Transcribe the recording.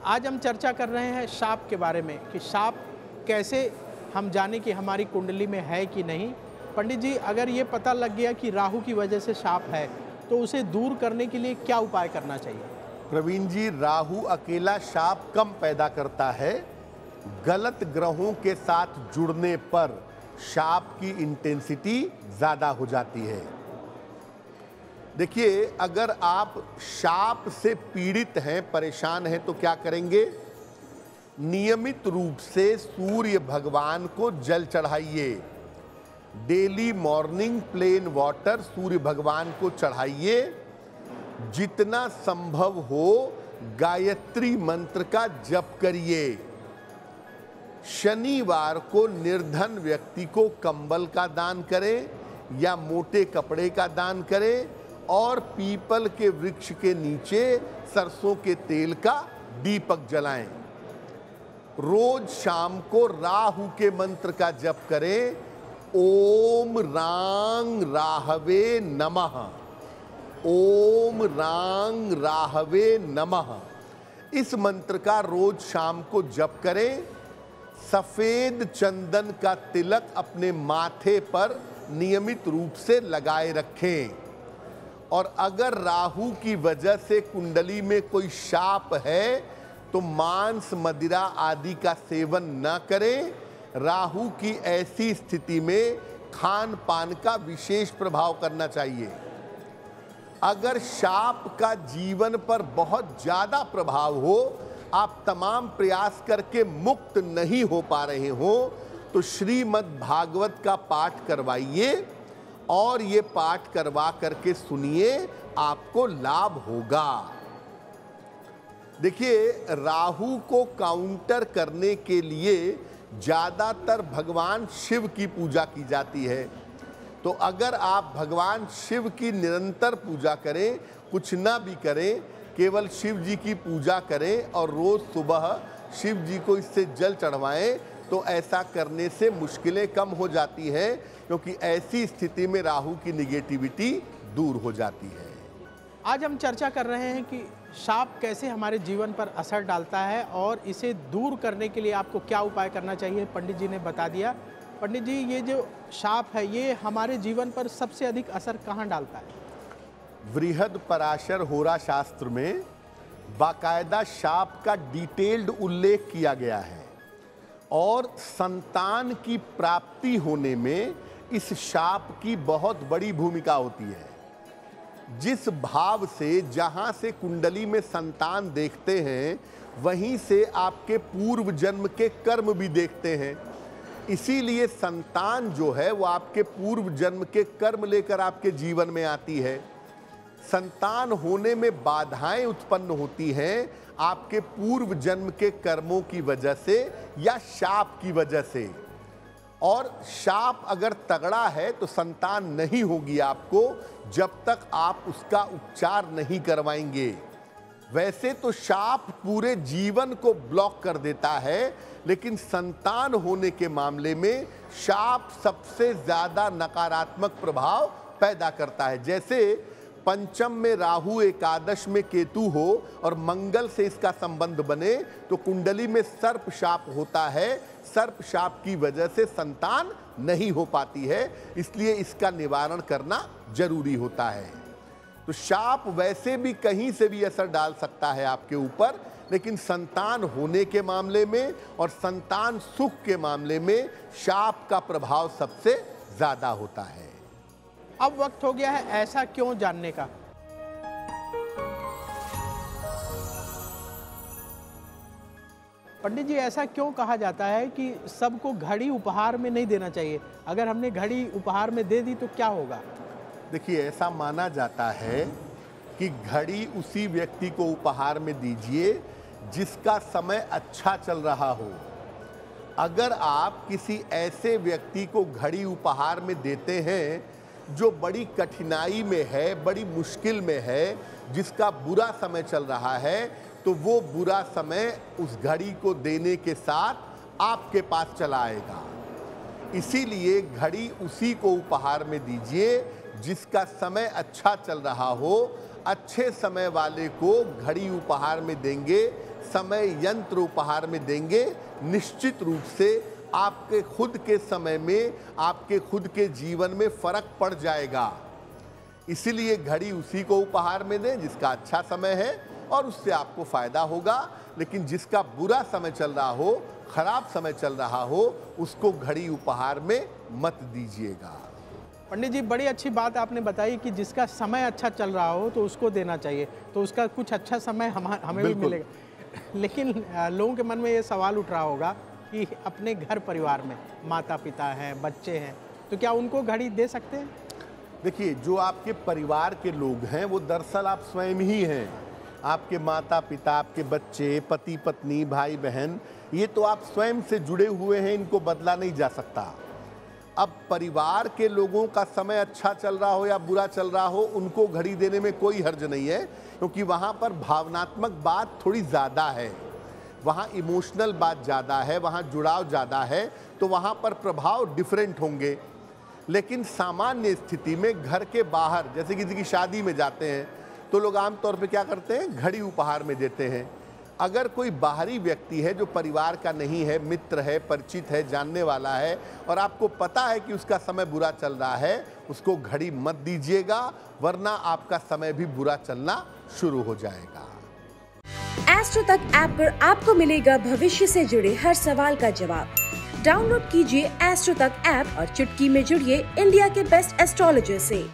आज हम चर्चा कर रहे हैं शाप के बारे में कि शाप कैसे हम जाने कि हमारी कुंडली में है कि नहीं। पंडित जी, अगर ये पता लग गया कि राहु की वजह से शाप है तो उसे दूर करने के लिए क्या उपाय करना चाहिए? प्रवीण जी, राहु अकेला शाप कम पैदा करता है। गलत ग्रहों के साथ जुड़ने पर शाप की इंटेंसिटी ज्यादा हो जाती है। देखिए, अगर आप शाप से पीड़ित हैं, परेशान हैं, तो क्या करेंगे? नियमित रूप से सूर्य भगवान को जल चढ़ाइए। डेली मॉर्निंग प्लेन वाटर सूर्य भगवान को चढ़ाइए। जितना संभव हो गायत्री मंत्र का जप करिए। शनिवार को निर्धन व्यक्ति को कंबल का दान करें या मोटे कपड़े का दान करें और पीपल के वृक्ष के नीचे सरसों के तेल का दीपक जलाएं। रोज शाम को राहु के मंत्र का जप करें। ओम रांग राहवे नमः, ओम रांग राहवे नमः। इस मंत्र का रोज शाम को जप करें। सफेद चंदन का तिलक अपने माथे पर नियमित रूप से लगाए रखें। और अगर राहु की वजह से कुंडली में कोई शाप है तो मांस, मदिरा आदि का सेवन न करें। राहु की ऐसी स्थिति में खान पान का विशेष प्रभाव करना चाहिए। अगर शाप का जीवन पर बहुत ज्यादा प्रभाव हो, आप तमाम प्रयास करके मुक्त नहीं हो पा रहे हो, तो श्रीमद् भागवत का पाठ करवाइए और ये पाठ करवा करके सुनिए, आपको लाभ होगा। देखिए, राहु को काउंटर करने के लिए ज्यादातर भगवान शिव की पूजा की जाती है। तो अगर आप भगवान शिव की निरंतर पूजा करें, कुछ ना भी करें, केवल शिव जी की पूजा करें और रोज सुबह शिव जी को इससे जल चढ़वाएं, तो ऐसा करने से मुश्किलें कम हो जाती हैं, क्योंकि ऐसी स्थिति में राहु की निगेटिविटी दूर हो जाती है। आज हम चर्चा कर रहे हैं कि शाप कैसे हमारे जीवन पर असर डालता है और इसे दूर करने के लिए आपको क्या उपाय करना चाहिए, पंडित जी ने बता दिया। पंडित जी, ये जो शाप है ये हमारे जीवन पर सबसे अधिक असर कहाँ डालता है? वृहद पराशर होरा शास्त्र में बाकायदा शाप का डिटेल्ड उल्लेख किया गया है और संतान की प्राप्ति होने में इस शाप की बहुत बड़ी भूमिका होती है। जिस भाव से, जहां से कुंडली में संतान देखते हैं, वहीं से आपके पूर्व जन्म के कर्म भी देखते हैं। इसीलिए संतान जो है वो आपके पूर्व जन्म के कर्म लेकर आपके जीवन में आती है। संतान होने में बाधाएं उत्पन्न होती हैं आपके पूर्व जन्म के कर्मों की वजह से या शाप की वजह से। और शाप अगर तगड़ा है तो संतान नहीं होगी आपको जब तक आप उसका उपचार नहीं करवाएंगे। वैसे तो शाप पूरे जीवन को ब्लॉक कर देता है, लेकिन संतान होने के मामले में शाप सबसे ज्यादा नकारात्मक प्रभाव पैदा करता है। जैसे पंचम में राहु, एकादश में केतु हो और मंगल से इसका संबंध बने तो कुंडली में सर्प शाप होता है। सर्प शाप की वजह से संतान नहीं हो पाती है, इसलिए इसका निवारण करना जरूरी होता है। तो शाप वैसे भी कहीं से भी असर डाल सकता है आपके ऊपर, लेकिन संतान होने के मामले में और संतान सुख के मामले में शाप का प्रभाव सबसे ज्यादा होता है। अब वक्त हो गया है ऐसा क्यों जानने का। पंडित जी, ऐसा क्यों कहा जाता है कि सबको घड़ी उपहार में नहीं देना चाहिए? अगर हमने घड़ी उपहार में दे दी तो क्या होगा? देखिए, ऐसा माना जाता है कि घड़ी उसी व्यक्ति को उपहार में दीजिए जिसका समय अच्छा चल रहा हो। अगर आप किसी ऐसे व्यक्ति को घड़ी उपहार में देते हैं जो बड़ी कठिनाई में है, बड़ी मुश्किल में है, जिसका बुरा समय चल रहा है, तो वो बुरा समय उस घड़ी को देने के साथ आपके पास चला आएगा। इसीलिए घड़ी उसी को उपहार में दीजिए जिसका समय अच्छा चल रहा हो। अच्छे समय वाले को घड़ी उपहार में देंगे, समय यंत्र उपहार में देंगे, निश्चित रूप से आपके खुद के समय में, आपके खुद के जीवन में फर्क पड़ जाएगा। इसीलिए घड़ी उसी को उपहार में दें जिसका अच्छा समय है और उससे आपको फायदा होगा। लेकिन जिसका बुरा समय चल रहा हो, खराब समय चल रहा हो, उसको घड़ी उपहार में मत दीजिएगा। पंडित जी, बड़ी अच्छी बात आपने बताई कि जिसका समय अच्छा चल रहा हो तो उसको देना चाहिए, तो उसका कुछ अच्छा समय हमें भी मिलेगा। लेकिन लोगों के मन में ये सवाल उठ रहा होगा कि अपने घर परिवार में माता पिता हैं, बच्चे हैं, तो क्या उनको घड़ी दे सकते हैं? देखिए, जो आपके परिवार के लोग हैं वो दरअसल आप स्वयं ही हैं। आपके माता पिता, आपके बच्चे, पति पत्नी, भाई बहन, ये तो आप स्वयं से जुड़े हुए हैं, इनको बदला नहीं जा सकता। अब परिवार के लोगों का समय अच्छा चल रहा हो या बुरा चल रहा हो, उनको घड़ी देने में कोई हर्ज नहीं है, क्योंकि वहाँ पर भावनात्मक बात थोड़ी ज़्यादा है, वहाँ इमोशनल बात ज़्यादा है, वहाँ जुड़ाव ज़्यादा है, तो वहाँ पर प्रभाव डिफरेंट होंगे। लेकिन सामान्य स्थिति में घर के बाहर, जैसे किसी की शादी में जाते हैं तो लोग आमतौर पे क्या करते हैं, घड़ी उपहार में देते हैं। अगर कोई बाहरी व्यक्ति है जो परिवार का नहीं है, मित्र है, परिचित है, जानने वाला है, और आपको पता है कि उसका समय बुरा चल रहा है, उसको घड़ी मत दीजिएगा, वरना आपका समय भी बुरा चलना शुरू हो जाएगा। एस्ट्रो तक ऐप पर आपको मिलेगा भविष्य से जुड़े हर सवाल का जवाब। डाउनलोड कीजिए एस्ट्रो तक ऐप और चुटकी में जुड़िए इंडिया के बेस्ट एस्ट्रोलॉजर से।